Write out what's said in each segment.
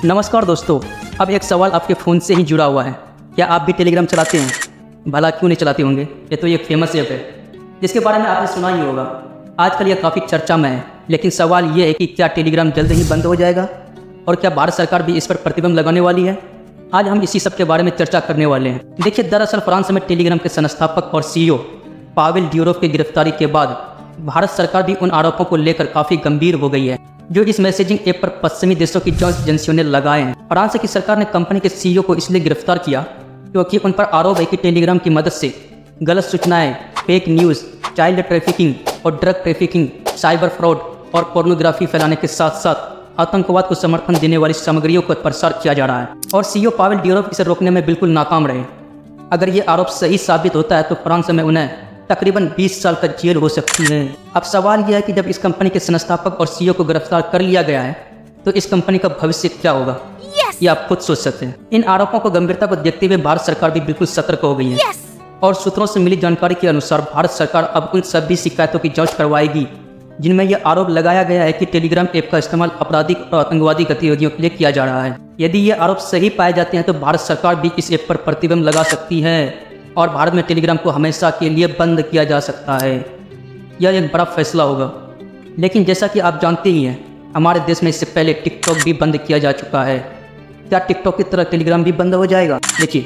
नमस्कार दोस्तों, अब एक सवाल आपके फ़ोन से ही जुड़ा हुआ है। क्या आप भी टेलीग्राम चलाते हैं? भला क्यों नहीं चलाते होंगे? ये तो एक फेमस ऐप है जिसके बारे में आपने सुना ही होगा। आजकल यह काफ़ी चर्चा में है, लेकिन सवाल ये है कि क्या टेलीग्राम जल्द ही बंद हो जाएगा और क्या भारत सरकार भी इस पर प्रतिबंध लगाने वाली है? आज हम इसी सब के बारे में चर्चा करने वाले हैं। देखिए, दरअसल फ्रांस में टेलीग्राम के संस्थापक और CEO पावेल ड्यूरोव की गिरफ्तारी के बाद भारत सरकार भी उन आरोपों को लेकर काफ़ी गंभीर हो गई है जो इस मैसेजिंग ऐप पर पश्चिमी देशों की जांच एजेंसियों ने लगाए हैं। फ्रांस की सरकार ने कंपनी के CEO को इसलिए गिरफ्तार किया क्योंकि उन पर आरोप है कि टेलीग्राम की मदद से गलत सूचनाएं, फेक न्यूज़, चाइल्ड ट्रैफिकिंग और ड्रग ट्रैफिकिंग, साइबर फ्रॉड और पोर्नोग्राफी फैलाने के साथ साथ आतंकवाद को समर्थन देने वाली सामग्रियों का प्रसार किया जा रहा है। और CEO पावेल ड्यूरोव इसे रोकने में बिल्कुल नाकाम रहे। अगर ये आरोप सही साबित होता है तो फ्रांस में उन्हें तकरीबन 20 साल तक जेल हो सकती है। अब सवाल यह है कि जब इस कंपनी के संस्थापक और CEO को गिरफ्तार कर लिया गया है तो इस कंपनी का भविष्य क्या होगा? ये आप खुद सोच सकते हैं। इन आरोपों को गंभीरता को देखते हुए भारत सरकार भी बिल्कुल सतर्क हो गई है। और सूत्रों से मिली जानकारी के अनुसार भारत सरकार अब उन सभी शिकायतों की जांच करवाएगी जिनमें यह आरोप लगाया गया है कि टेलीग्राम ऐप का इस्तेमाल आपराधिक और आतंकवादी गतिविधियों के लिए किया जा रहा है। यदि ये आरोप सही पाए जाते हैं तो भारत सरकार भी इस ऐप पर प्रतिबंध लगा सकती है और भारत में टेलीग्राम को हमेशा के लिए बंद किया जा सकता है। यह एक बड़ा फैसला होगा। लेकिन जैसा कि आप जानते ही हैं, हमारे देश में इससे पहले टिकटॉक भी बंद किया जा चुका है। क्या टिकटॉक की तरह टेलीग्राम भी बंद हो जाएगा? देखिए,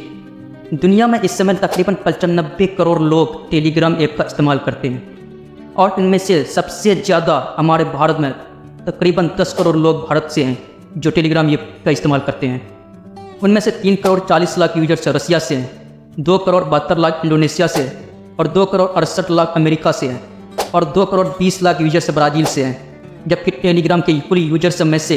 दुनिया में इस समय तकरीबन 95 करोड़ लोग टेलीग्राम ऐप का इस्तेमाल करते हैं और इनमें से सबसे ज़्यादा हमारे भारत में तकरीबन 10 करोड़ लोग भारत से हैं जो टेलीग्राम ऐप का इस्तेमाल करते हैं। उनमें से 3 करोड़ 40 लाख यूजर्स रसिया से हैं, 2 करोड़ 72 लाख इंडोनेशिया से और 2 करोड़ 68 लाख अमेरिका से हैं और 2 करोड़ 20 लाख यूजर्स ब्राज़ील से हैं। जबकि टेलीग्राम के कुल यूजर्स में से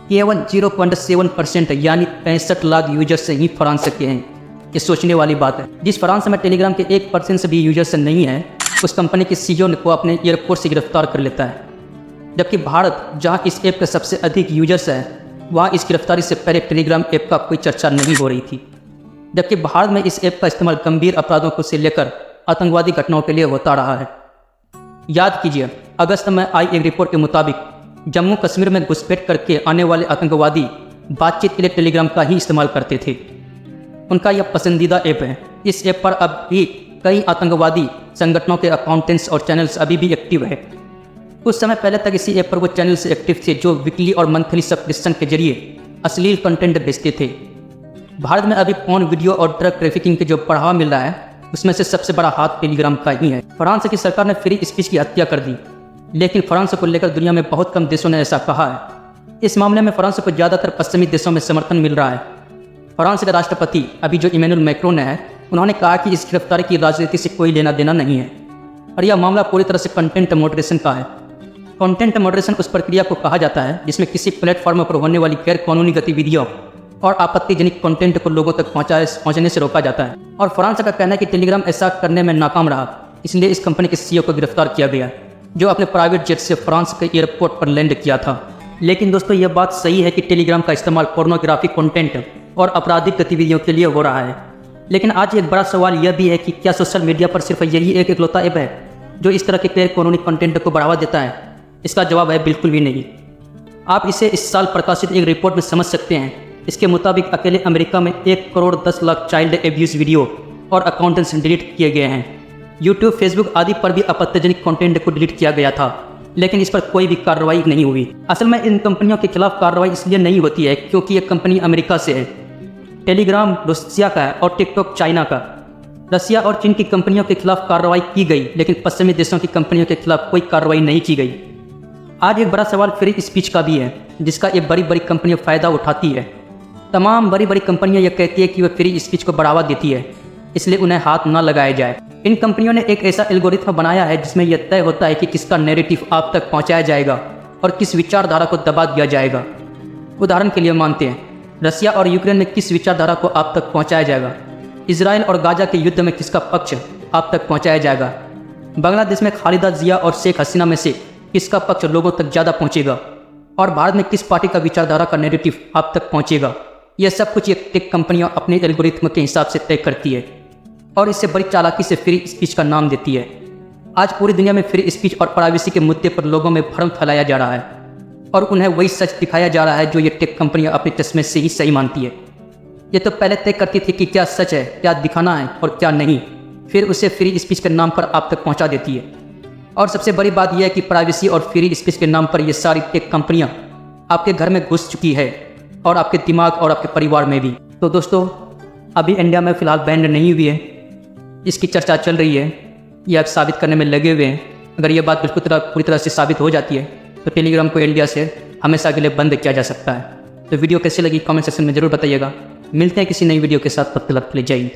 केवल 0.7% यानी 65 लाख यूजर्स ही फ्रांस के हैं। ये सोचने वाली बात है। जिस फ्रांस में टेलीग्राम के 1% से भी यूजर्स नहीं है, उस कंपनी के CEO को अपने एयरपोर्ट से गिरफ्तार कर लेता है। जबकि भारत, जहाँ इस ऐप के सबसे अधिक यूजर्स हैं, वहाँ इस गिरफ्तारी से पहले टेलीग्राम ऐप का कोई चर्चा नहीं हो रही थी। जबकि भारत में इस ऐप का इस्तेमाल गंभीर अपराधों को से लेकर आतंकवादी घटनाओं के लिए होता रहा है। याद कीजिए, अगस्त में आई एक रिपोर्ट के मुताबिक जम्मू कश्मीर में घुसपैठ करके आने वाले आतंकवादी बातचीत के लिए टेलीग्राम का ही इस्तेमाल करते थे। उनका यह पसंदीदा ऐप है। इस ऐप पर अब भी कई आतंकवादी संगठनों के अकाउंटेंट्स और चैनल्स अभी भी एक्टिव है। कुछ समय पहले तक इसी ऐप पर वो चैनल्स एक्टिव थे जो वीकली और मंथली सब्सक्रिप्शन के जरिए अश्लील कंटेंट भेजते थे। भारत में अभी फोन, वीडियो और ड्रग ट्रैफिकिंग के जो बढ़ावा मिल रहा है, उसमें से सबसे बड़ा हाथ टेलीग्राम का ही है। फ्रांस की सरकार ने फ्री स्पीच की हत्या कर दी, लेकिन फ्रांस को लेकर दुनिया में बहुत कम देशों ने ऐसा कहा है। इस मामले में फ्रांस को ज़्यादातर पश्चिमी देशों में समर्थन मिल रहा है। फ्रांस के राष्ट्रपति अभी जो इमैनुअल मैक्रोन है, उन्होंने कहा कि इस गिरफ्तारी की राजनीति से कोई लेना देना नहीं है और यह मामला पूरी तरह से कंटेंट मॉडरेशन का है। कंटेंट मॉडरेशन उस प्रक्रिया को कहा जाता है जिसमें किसी प्लेटफॉर्म पर होने वाली गैर कानूनी गतिविधियों और आपत्तिजनक कंटेंट को लोगों तक पहुंचने से रोका जाता है। और फ्रांस का कहना है कि टेलीग्राम ऐसा करने में नाकाम रहा, इसलिए इस कंपनी के CEO को गिरफ्तार किया गया जो अपने प्राइवेट जेट से फ्रांस के एयरपोर्ट पर लैंड किया था। लेकिन दोस्तों, यह बात सही है कि टेलीग्राम का इस्तेमाल पोर्नोग्राफिक कंटेंट और आपराधिक गतिविधियों के लिए हो रहा है। लेकिन आज एक बड़ा सवाल यह भी है कि क्या सोशल मीडिया पर सिर्फ यही एक इकलौता ऐप है जो इस तरह के गैर कानूनी कंटेंट को बढ़ावा देता है? इसका जवाब है बिल्कुल भी नहीं। आप इसे इस साल प्रकाशित एक रिपोर्ट में समझ सकते हैं। इसके मुताबिक अकेले अमेरिका में 1 crore 10 lakh child abuse video और अकाउंट्स डिलीट किए गए हैं। यूट्यूब, फेसबुक आदि पर भी आपत्तिजनक कंटेंट को डिलीट किया गया था, लेकिन इस पर कोई भी कार्रवाई नहीं हुई। असल में इन कंपनियों के खिलाफ कार्रवाई इसलिए नहीं होती है क्योंकि ये कंपनी अमेरिका से है, टेलीग्राम रूसिया का है और टिकटॉक चाइना का। रसिया और चीन की कंपनियों के खिलाफ कार्रवाई की गई, लेकिन पश्चिमी देशों की कंपनियों के खिलाफ कोई कार्रवाई नहीं की गई। आज एक बड़ा सवाल फ्री स्पीच का भी है, जिसका ये बड़ी बड़ी कंपनियां फ़ायदा उठाती है। तमाम बड़ी बड़ी कंपनियां यह कहती है कि वह फ्री स्पीच को बढ़ावा देती है, इसलिए उन्हें हाथ न लगाया जाए। इन कंपनियों ने एक ऐसा एल्गोरिथम बनाया है जिसमें यह तय होता है कि किसका नैरेटिव आप तक पहुंचाया जाएगा और किस विचारधारा को दबा दिया जाएगा। उदाहरण के लिए मानते हैं, रसिया और यूक्रेन में किस विचारधारा को आप तक पहुंचाया जाएगा, इजराइल और गाजा के युद्ध में किसका पक्ष आप तक पहुंचाया जाएगा, बांग्लादेश में खालिदा जिया और शेख हसीना में से किसका पक्ष लोगों तक ज़्यादा पहुंचेगा और भारत में किस पार्टी का विचारधारा का नैरेटिव आप तक पहुंचेगा। यह सब कुछ ये टेक कंपनियां अपने एल्गोरिथम के हिसाब से तय करती है और इससे बड़ी चालाकी से फ्री स्पीच का नाम देती है। आज पूरी दुनिया में फ्री स्पीच और प्राइवेसी के मुद्दे पर लोगों में भ्रम फैलाया जा रहा है। और उन्हें वही सच दिखाया जा रहा है जो ये टेक कंपनियां अपने चश्मे से ही सही मानती है। ये तो पहले तय करती थी कि क्या सच है, क्या दिखाना है और क्या नहीं, फिर उसे फ्री स्पीच के नाम पर आप तक पहुंचा देती है। और सबसे बड़ी बात यह है कि प्राइवेसी और फ्री स्पीच के नाम पर ये सारी टेक कंपनियां आपके घर में घुस चुकी है और आपके दिमाग और आपके परिवार में भी। तो दोस्तों, अभी इंडिया में फ़िलहाल बैन नहीं हुई है, इसकी चर्चा चल रही है, ये आप साबित करने में लगे हुए हैं। अगर ये बात बिल्कुल पूरी तरह से साबित हो जाती है तो टेलीग्राम को इंडिया से हमेशा के लिए बंद किया जा सकता है। तो वीडियो कैसी लगी कमेंट सेक्शन में ज़रूर बताइएगा। मिलते हैं किसी नई वीडियो के साथ, तब तक के लिए जय हिंद।